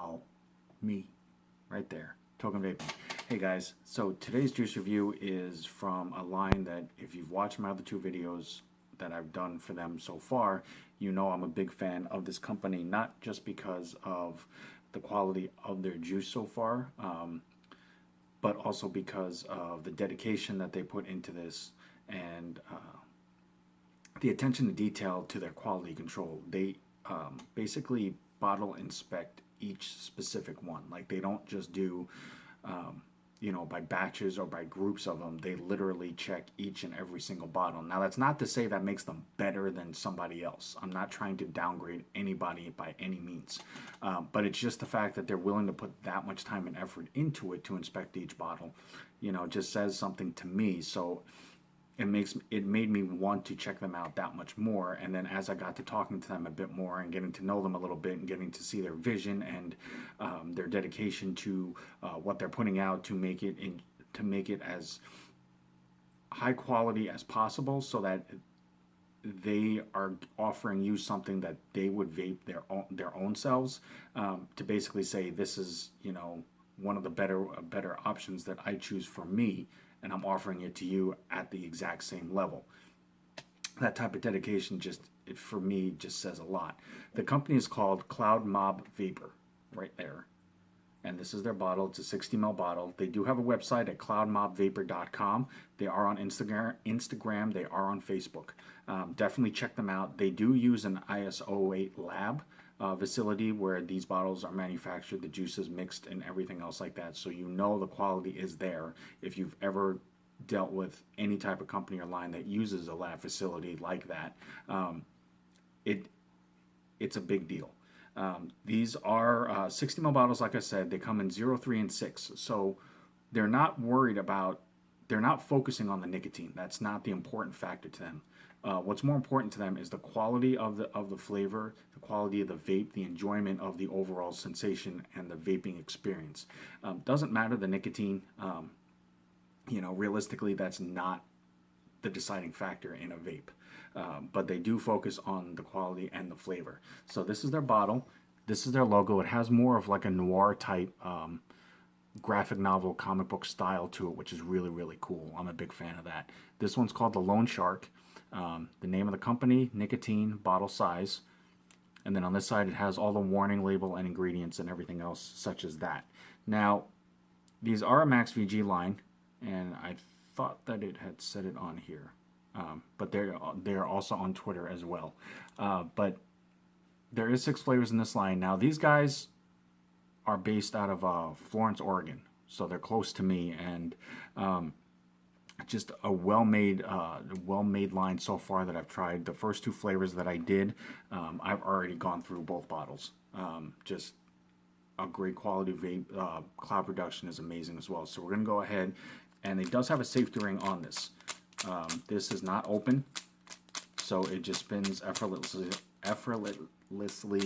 Wow, me, right there, Token Vaping. Hey guys, so today's juice review is from a line that if you've watched my other two videos that I've done for them so far, you know I'm a big fan of this company, not just because of the quality of their juice so far, but also because of the dedication that they put into this and the attention to detail to their quality control. They basically bottle inspect each specific one. Like they don't just do, by batches or by groups of them. They literally check each and every single bottle. Now that's not to say that makes them better than somebody else. I'm not trying to downgrade anybody by any means, but it's just the fact that they're willing to put that much time and effort into it to inspect each bottle. Just says something to me. So it made me want to check them out that much more. And then as I got to talking to them a bit more and getting to know them a little bit and getting to see their vision and their dedication to what they're putting out to make it as high quality as possible, so that they are offering you something that they would vape their own selves, to basically say this is one of the better options that I choose for me, and I'm offering it to you at the exact same level. That type of dedication for me just says a lot. The company is called Cloud Mob Vapor, right there. And this is their bottle. It's a 60 ml bottle. They do have a website at cloudmobvapor.com. They are on Instagram. They are on Facebook. Definitely check them out. They do use an ISO 8 lab facility where these bottles are manufactured, the juices mixed and everything else like that. So the quality is there. If you've ever dealt with any type of company or line that uses a lab facility like that, it's a big deal. These are 60 ml bottles. Like I said, they come in 0, 3, and 6. So they're not focusing on the nicotine. That's not the important factor to them. What's more important to them is the quality of the flavor, the quality of the vape, the enjoyment of the overall sensation and the vaping experience. Doesn't matter the nicotine. Realistically, that's not the deciding factor in a vape. But they do focus on the quality and the flavor. So this is their bottle. This is their logo. It has more of like a noir type graphic novel comic book style to it, which is really, really cool. I'm a big fan of that. This one's called the Lone Shark. The name of the company, nicotine, bottle size. And then on this side, it has all the warning label and ingredients and everything else such as that. Now, these are a Max VG line, and I thought that it had said it on here. But they're also on Twitter as well. But there is 6 flavors in this line. Now, these guys are based out of Florence, Oregon. So they're close to me, and just a well-made line so far that I've tried. The first 2 flavors that I did, I've already gone through both bottles. Just a great quality vape. Cloud production is amazing as well. So we're going to go ahead, and it does have a safety ring on this. This is not open, so it just spins effortlessly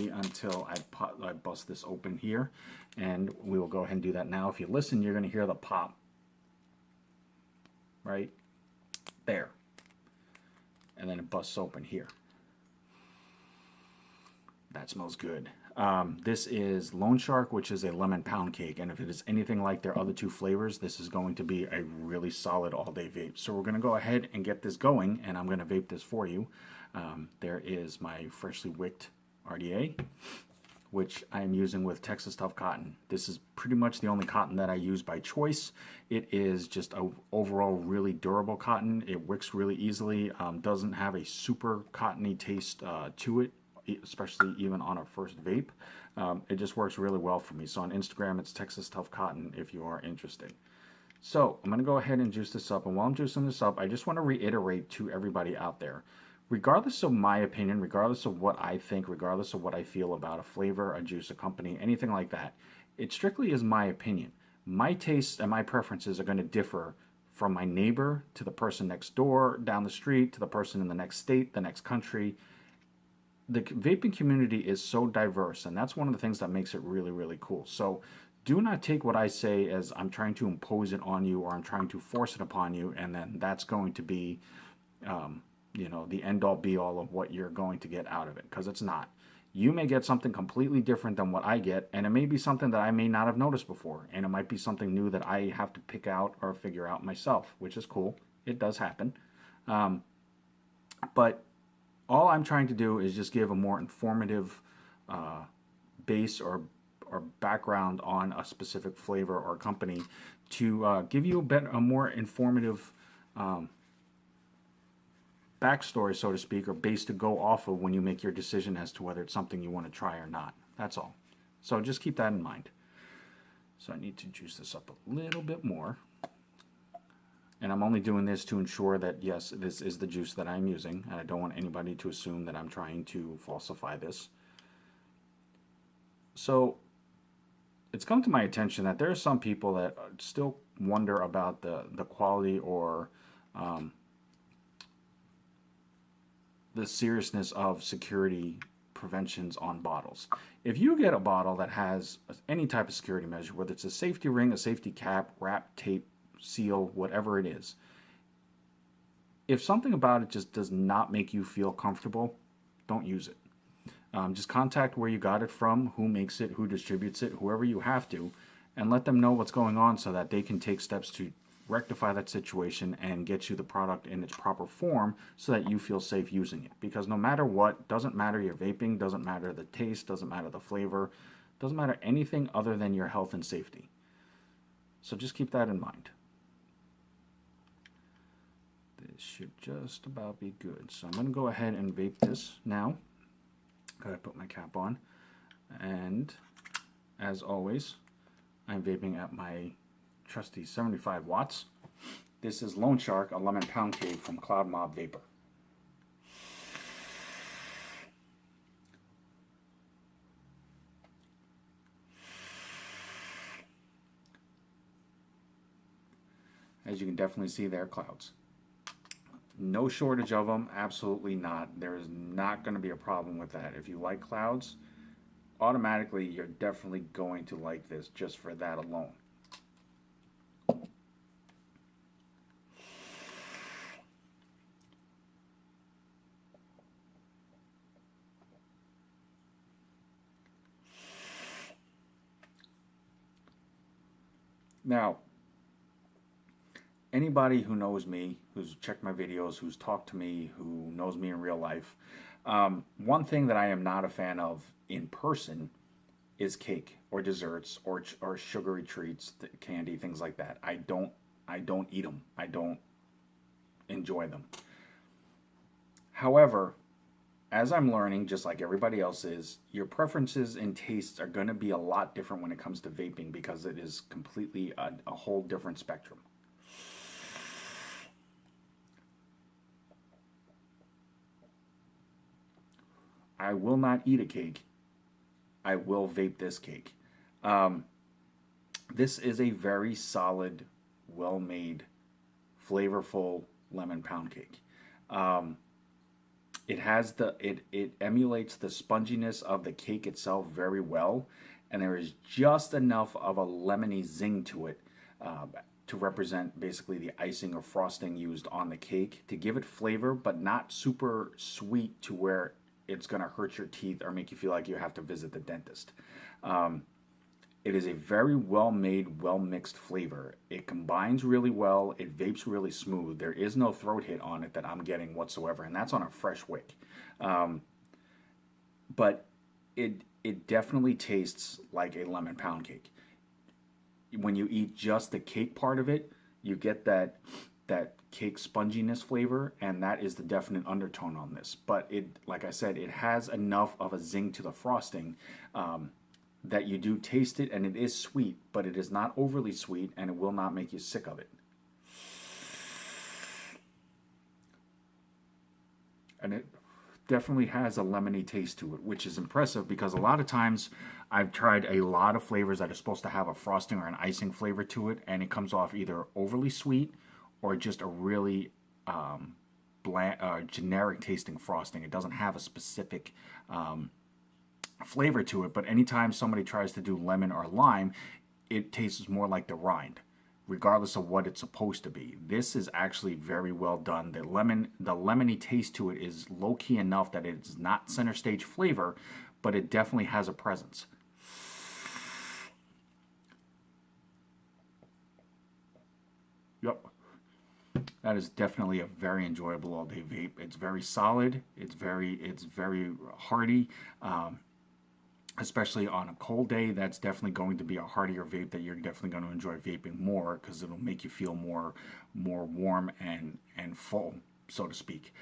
until I bust this open here, and we will go ahead and do that now. If you listen, you're going to hear the pop right there, and then it busts open here. That smells good. This is Lone Shark, which is a lemon pound cake, and if it is anything like their other 2 flavors, this is going to be a really solid all-day vape. So we're going to go ahead and get this going, and I'm going to vape this for you. There is my freshly wicked RDA, which I am using with Texas Tough Cotton. This is pretty much the only cotton that I use by choice. It is just a overall really durable cotton. It wicks really easily, doesn't have a super cottony taste to it, especially even on a first vape. It just works really well for me. So on Instagram, it's Texas Tough Cotton if you are interested. So I'm going to go ahead and juice this up. And while I'm juicing this up, I just want to reiterate to everybody out there, regardless of my opinion, regardless of what I think, regardless of what I feel about a flavor, a juice, a company, anything like that, it strictly is my opinion. My tastes and my preferences are going to differ from my neighbor to the person next door, down the street, to the person in the next state, the next country. The vaping community is so diverse, and that's one of the things that makes it really, really cool. So do not take what I say as I'm trying to impose it on you or I'm trying to force it upon you, and then that's going to be the end-all be-all of what you're going to get out of it, because it's not. You may get something completely different than what I get, and it may be something that I may not have noticed before, and it might be something new that I have to pick out or figure out myself, which is cool. It does happen. But all I'm trying to do is just give a more informative base or background on a specific flavor or company to give you a more informative backstory, so to speak, or base to go off of when you make your decision as to whether it's something you want to try or not. That's all. So just keep that in mind. So I need to juice this up a little bit more. And I'm only doing this to ensure that, yes, this is the juice that I'm using, and I don't want anybody to assume that I'm trying to falsify this. So it's come to my attention that there are some people that still wonder about the quality or the seriousness of security preventions on bottles. If you get a bottle that has any type of security measure, whether it's a safety ring, a safety cap, wrap, tape, seal, whatever it is, if something about it just does not make you feel comfortable, don't use it. Just contact where you got it from, who makes it, who distributes it, whoever you have to, and let them know what's going on so that they can take steps to rectify that situation and get you the product in its proper form so that you feel safe using it. Because no matter what, doesn't matter your vaping, doesn't matter the taste, doesn't matter the flavor, doesn't matter anything other than your health and safety. So just keep that in mind. This should just about be good. So I'm going to go ahead and vape this now. Gotta put my cap on. And as always, I'm vaping at my trusty 75 watts. This is Lone Shark, a lemon pound cake from Cloud Mob Vapor. As you can definitely see, there are clouds. No shortage of them, absolutely not. There is not going to be a problem with that. If you like clouds, automatically you're definitely going to like this just for that alone. Now, anybody who knows me, who's checked my videos, who's talked to me, who knows me in real life, one thing that I am not a fan of in person is cake or desserts or sugary treats, candy, things like that. I don't eat them. I don't enjoy them. However, as I'm learning, just like everybody else is, your preferences and tastes are going to be a lot different when it comes to vaping because it is completely a whole different spectrum. I will not eat a cake. I will vape this cake. This is a very solid, well-made, flavorful lemon pound cake. It has it emulates the sponginess of the cake itself very well, and there is just enough of a lemony zing to it to represent basically the icing or frosting used on the cake to give it flavor, but not super sweet to where it's going to hurt your teeth or make you feel like you have to visit the dentist. It is a very well-made, well-mixed flavor. It combines really well. It vapes really smooth. There is no throat hit on it that I'm getting whatsoever, and that's on a fresh wick. But it definitely tastes like a lemon pound cake. When you eat just the cake part of it, you get that cake sponginess flavor, and that is the definite undertone on this. But it, like I said, it has enough of a zing to the frosting that you do taste it, and it is sweet, but it is not overly sweet, and it will not make you sick of it. And it definitely has a lemony taste to it, which is impressive because a lot of times I've tried a lot of flavors that are supposed to have a frosting or an icing flavor to it, and it comes off either overly sweet or just a really bland, generic tasting frosting. It doesn't have a specific flavor to it, but anytime somebody tries to do lemon or lime, it tastes more like the rind, regardless of what it's supposed to be. This is actually very well done. The lemony taste to it is low-key enough that it's not center stage flavor, but it definitely has a presence. Yep. That is definitely a very enjoyable all day vape. It's very solid. It's very hearty. Especially on a cold day, that's definitely going to be a heartier vape that you're definitely going to enjoy vaping more, because it'll make you feel more warm and full, so to speak.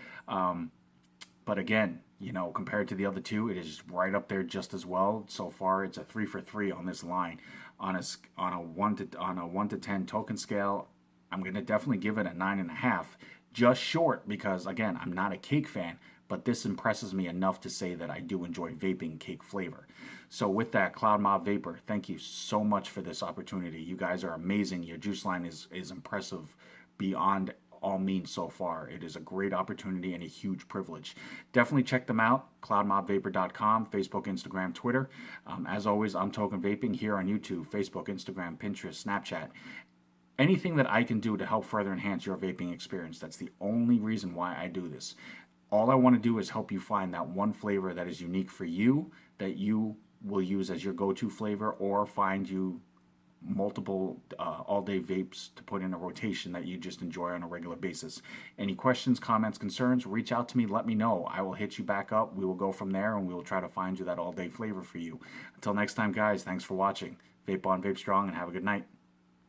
But again, you know, compared to the other two, it is right up there just as well. So far, it's a 3 for 3 on this line. On a 1 to 10 token scale, I'm gonna definitely give it a 9.5, just short, because again, I'm not a cake fan, but this impresses me enough to say that I do enjoy vaping cake flavor. So with that, Cloud Mob Vapor, thank you so much for this opportunity. You guys are amazing. Your juice line is impressive beyond all means so far. It is a great opportunity and a huge privilege. Definitely check them out, cloudmobvapor.com, Facebook, Instagram, Twitter. As always, I'm Token Vaping here on YouTube, Facebook, Instagram, Pinterest, Snapchat. Anything that I can do to help further enhance your vaping experience. That's the only reason why I do this. All I want to do is help you find that one flavor that is unique for you, that you will use as your go-to flavor, or find you multiple all-day vapes to put in a rotation that you just enjoy on a regular basis. Any questions, comments, concerns, reach out to me, let me know. I will hit you back up. We will go from there, and we will try to find you that all-day flavor for you. Until next time, guys, thanks for watching. Vape on, vape strong, and have a good night.